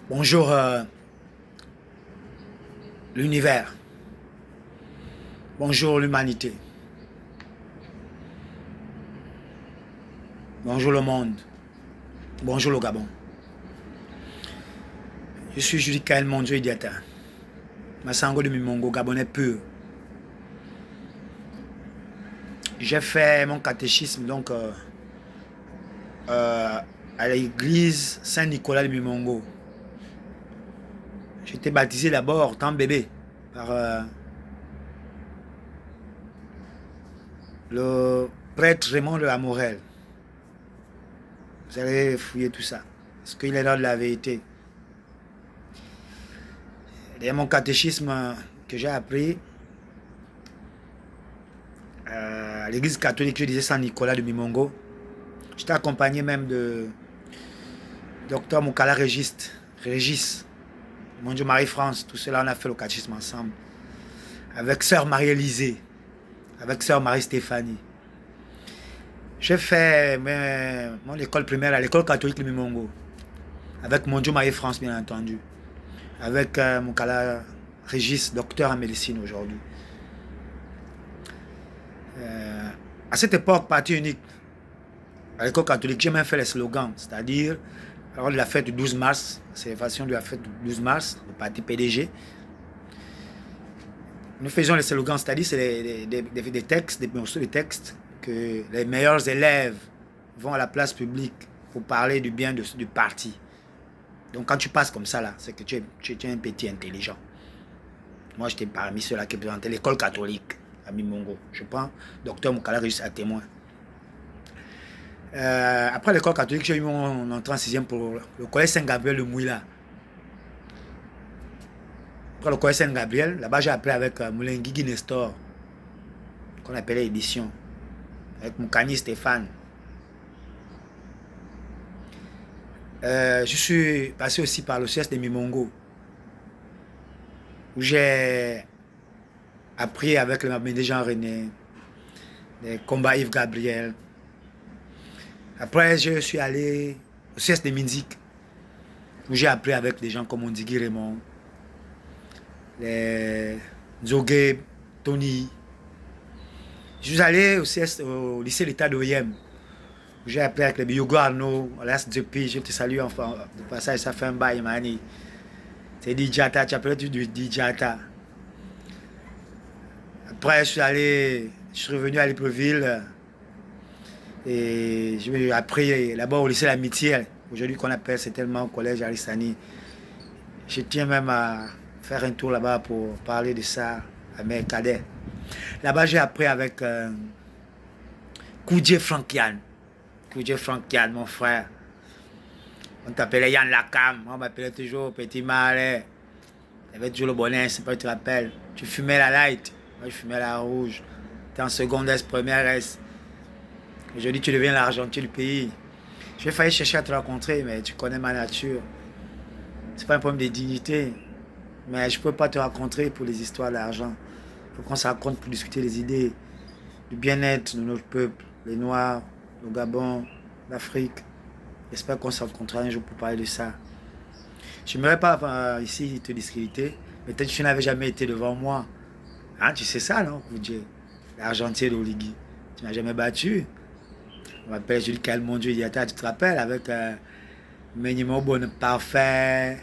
Bonjour l'univers. Bonjour l'humanité. Bonjour le monde. Bonjour le Gabon. Je suis Julie Kael Mondio Idiata. Massango de Mimongo, Gabonais pur. J'ai fait mon catéchisme donc à l'église Saint-Nicolas de Mimongo. J'ai été baptisé d'abord, tant bébé, par le prêtre Raymond de la Morelle. Vous allez fouiller tout ça, parce qu'il est là de la vérité. Et mon catéchisme que j'ai appris à l'église catholique, je disais Saint-Nicolas de Mimongo. J'étais accompagné même de docteur Moukala Régis, mon Dieu Marie-France, tout cela on a fait le catéchisme ensemble. Avec sœur Marie-Élisée, avec sœur Marie-Stéphanie. J'ai fait mon école primaire à l'école catholique de Mimongo. Avec mon Dieu Marie-France, bien entendu. Avec Moukala Régis, docteur en médecine aujourd'hui. À cette époque, parti unique, à l'école catholique, j'ai même fait les slogans, c'est-à-dire, alors de la fête du 12 mars, célébration de la fête du 12 mars, le parti PDG. Nous faisions les slogans, c'est-à-dire c'est des textes, des morceaux de textes, que les meilleurs élèves vont à la place publique pour parler du bien du parti. Donc quand tu passes comme ça, là, c'est que tu es un petit intelligent. Moi, j'étais parmi ceux-là qui présentaient l'école catholique à Mimongo. Je prends docteur Moukala Régis à témoin. Après l'école catholique, j'ai eu mon entrée en 6e pour le collège Saint-Gabriel de Mouila. Après le collège Saint-Gabriel, là-bas j'ai appris avec Moulin Guigui Nestor, qu'on appelait édition, avec Moukani Stéphane. Je suis passé aussi par le CS de Mimongo, où j'ai appris avec le Mabé Jean René, les combats Yves Gabriel. Après, je suis allé au CS de Minzik, où j'ai appris avec des gens comme Ondigui Raymond, les Nzogé, Tony. Je suis allé au lycée l'État d'Oyem, où j'ai appris avec les Biogo Arnaud, Alas Djepi, je te salue enfin, de passage, ça fait un bail, mani. C'est Dijata, tu appelles du Dijata. Après, je suis revenu à Libreville et j'ai appris là-bas au lycée L'Amitié, aujourd'hui qu'on appelle certainement au collège Aristani. Je tiens même à faire un tour là-bas pour parler de ça à mes cadets. Là-bas, j'ai appris avec Koudje Frankian. Koudje Frankian, mon frère. On t'appelait Yann Lacam, on m'appelait toujours Petit Marais. Il y avait toujours le bonnet, je sais pas si tu te rappelles. Tu fumais la light, moi je fumais la rouge. Tu es en seconde S, première S. Aujourd'hui, tu deviens l'argentier du pays. J'ai failli chercher à te rencontrer, mais tu connais ma nature. C'est pas un problème de dignité. Mais je ne peux pas te rencontrer pour les histoires d'argent. Il faut qu'on se rencontre pour discuter des idées, du bien-être de notre peuple, les Noirs, le Gabon, l'Afrique. J'espère qu'on se rencontrera un jour pour parler de ça. Je n'aimerais pas ici te discréditer, mais peut-être que tu n'avais jamais été devant moi. Hein, tu sais ça, non, Koudje? L'argentier d'Oligui. Tu n'as jamais battu. On m'appelle Julie Kael Mondio Idiata, tu te rappelles, avec Menimo Bonne Parfait,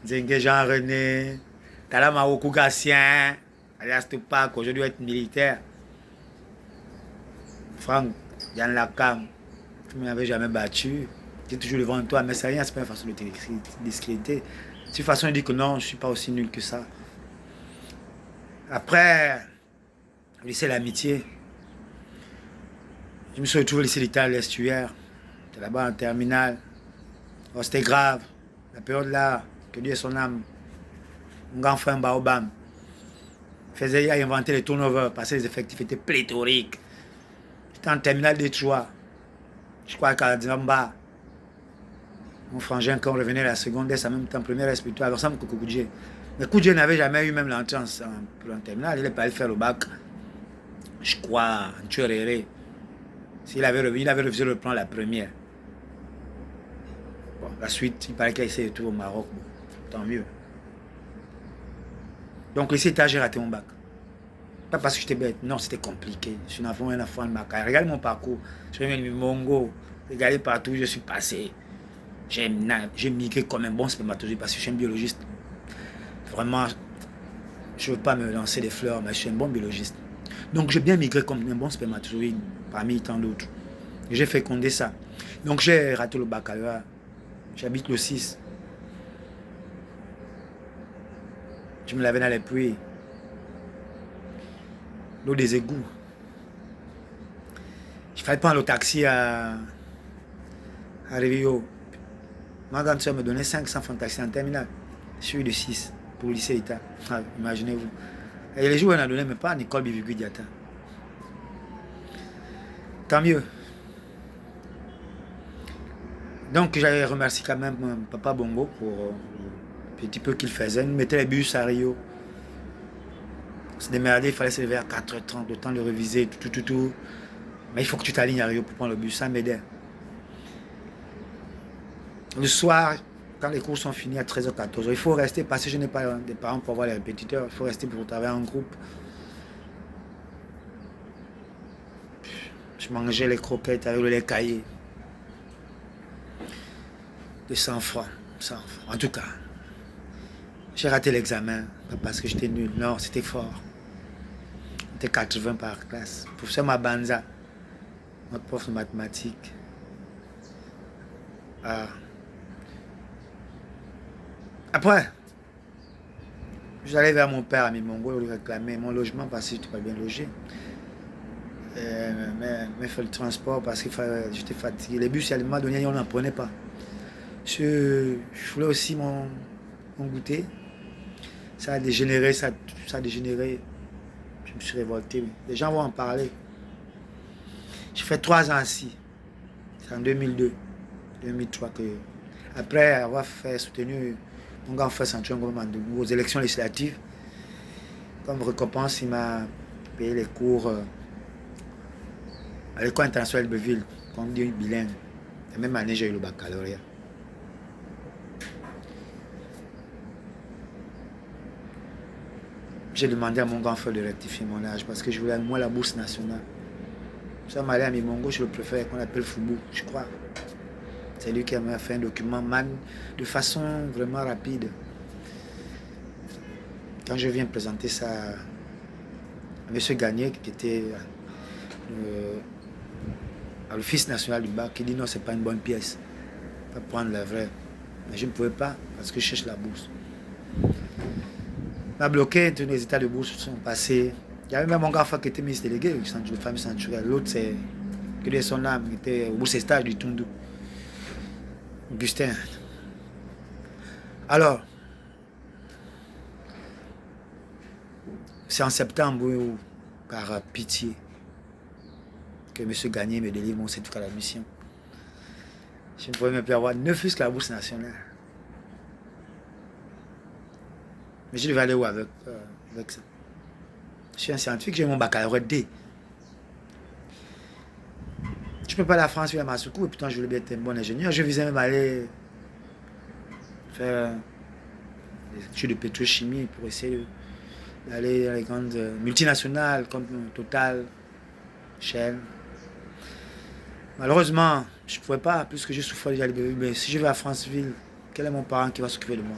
Zengue Jean René, Talama Okugassien, alias Tupac, aujourd'hui être militaire. Franck, Yann Lacam, tu ne m'avais jamais battu. Tu es toujours devant toi, mais c'est rien, c'est pas une façon de te discréditer. C'est une façon de dire que non, je ne suis pas aussi nul que ça. Après, au lycée L'Amitié, je me suis retrouvé au lycée l'État à l'Estuaire. J'étais là-bas en terminale. Oh, c'était grave. La période là, que Dieu ait son âme. Mon grand frère Baobam il a inventé les turnovers parce que les effectifs étaient pléthoriques. J'étais en terminale des Trois. Je crois qu'à Djamba, mon frangin, quand on revenait à la seconde, en même temps, première respectoire, avec ça, Koudje. Mais Koudje n'avait jamais eu même l'entrée en terminale. Il n'est pas allé faire le bac, je crois, en Tchoréré. Il avait refusé de prendre la première. Bon, la suite, il paraît qu'il a essayé de tout au Maroc. Bon. Tant mieux. Donc, ici, j'ai raté mon bac. Pas parce que j'étais bête. Non, c'était compliqué. Je suis un enfant de ma carrière. Regardez mon parcours. Je suis venu Mongo. Regardez partout où je suis passé. J'ai migré comme un bon spermatozoïde parce que je suis un biologiste. Vraiment, je ne veux pas me lancer des fleurs, mais je suis un bon biologiste. Donc, j'ai bien migré comme un bon spermatozoïde parmi tant d'autres. J'ai fécondé ça. Donc, j'ai raté le baccalauréat. J'habite le 6. Je me lavais dans les puits. L'eau des égouts. Il fallait prendre le taxi à Rio. Ma grande soeur me donnait 500 francs de taxi en terminale. Je suis de 6 pour le lycée d'État. Ah, imaginez-vous. Et les jours où on a donné, mais pas à Nicole Bivigu Diata. Tant mieux. Donc j'avais remercié quand même Papa Bongo pour le petit peu qu'il faisait. Il nous mettait les bus à Rio. On se démerdait, il fallait se lever à 4h30, le temps de réviser, tout. Mais il faut que tu t'alignes à Rio pour prendre le bus, ça m'aidait. Le soir, quand les cours sont finis à 13h14, il faut rester parce que je n'ai pas des parents pour voir les répétiteurs. Il faut rester pour travailler en groupe. Je mangeais les croquettes avec les cahiers. De 100 francs. En tout cas, j'ai raté l'examen, pas parce que j'étais nul. Non, c'était fort. C'était 80 par classe. Professeur Mabanza, notre prof de mathématiques. Après, j'allais vers mon père à Mimongo, lui réclamer mon logement parce que je n'étais pas bien logé. Mais il fallait le transport parce que j'étais fatigué. Les bus, à un moment donné, on n'en prenait pas. Je voulais aussi mon goûter. Ça a dégénéré, ça a dégénéré. Je me suis révolté. Les gens vont en parler. J'ai fait 3 ans ici. C'est en 2002, 2003 que... Après avoir soutenu mon grand frère Santuan aux élections législatives, comme récompense, il m'a payé les cours à l'école internationale de Belleville, comme dit bilingue. La même année, j'ai eu le baccalauréat. J'ai demandé à mon grand frère de rectifier mon âge parce que je voulais moi la bourse nationale. Ça m'allait à Mimongo, je le préfère, qu'on appelle Foubou, je crois. C'est lui qui m'a fait un document de façon vraiment rapide. Quand je viens présenter ça à M. Gagné, qui était à l'Office national du bac, qui dit non, c'est pas une bonne pièce. Il faut prendre la vraie. Mais je ne pouvais pas parce que je cherche la bourse. On m'a bloqué, tous les états de bourse sont passés. Il y avait même mon grand frère qui était ministre délégué, le fameux Centuriel. L'autre, c'est que de son âme, qui était au bourse stage du Tundu. Augustin. Alors, c'est en septembre, par pitié, que M. Gagné me délivre mon certificat d'admission. Je ne pouvais même plus avoir ne fût-ce que la bourse nationale. Mais je devais aller où avec ça? Je suis un scientifique, j'ai mon baccalauréat D. Je ne peux pas aller à la France via Massoukou, et pourtant je voulais bien être un bon ingénieur. Je visais même aller faire des études de pétrochimie pour essayer d'aller dans les grandes multinationales comme Total, Shell. Malheureusement, je ne pouvais pas, puisque je souffrais déjà de bébé. Mais si je vais à Franceville, quel est mon parent qui va s'occuper de moi?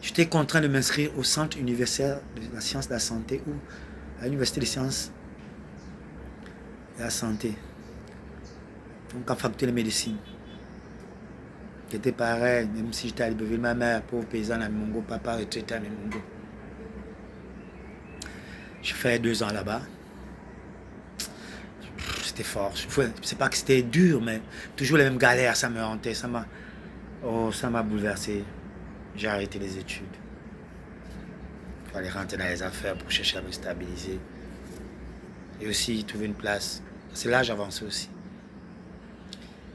J'étais contraint de m'inscrire au centre universitaire de la science de la santé ou à l'université des sciences de la santé. Donc en faculté de médecine. C'était pareil, même si j'étais à Libreville, ma mère, pauvre paysanne à Mimongo, papa retraité à Mimongo. J'ai fait 2 ans là-bas. C'était fort. C'est pas que c'était dur, mais toujours les mêmes galères, ça me hantait, ça m'a bouleversé. J'ai arrêté les études. Il fallait rentrer dans les affaires pour chercher à me stabiliser. Et aussi trouver une place. C'est là que j'avançais aussi.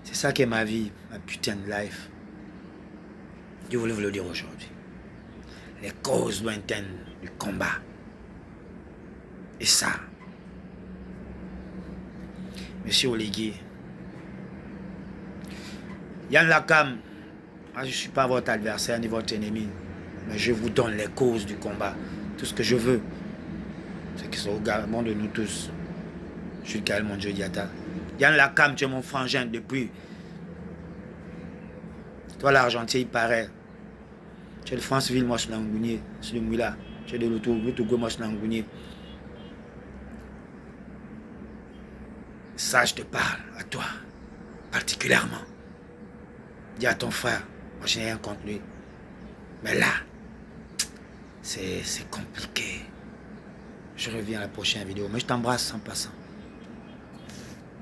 C'est ça qui est ma vie, ma putain de life. Je voulais vous le dire aujourd'hui. Les causes lointaines du combat. Et ça, Monsieur Oligui, Yann Lacam, Moi, je ne suis pas votre adversaire ni votre ennemi. Mais je vous donne les causes du combat. Tout ce que je veux, c'est que c'est au Gabon de nous tous. Je suis Kael Mondjo Diatta. Yann Lakam, tu es mon frangin depuis. Toi, l'Argentin, il paraît. Tu es de Franceville, moi, je suis Nangounier. C'est de Mouila. Tu es de l'Otogo, moi, je suis Nangounier. Ça, je te parle à toi, particulièrement. Dis à ton frère, moi, je n'ai rien contre lui. Mais là, c'est compliqué. Je reviens à la prochaine vidéo. Mais je t'embrasse en passant.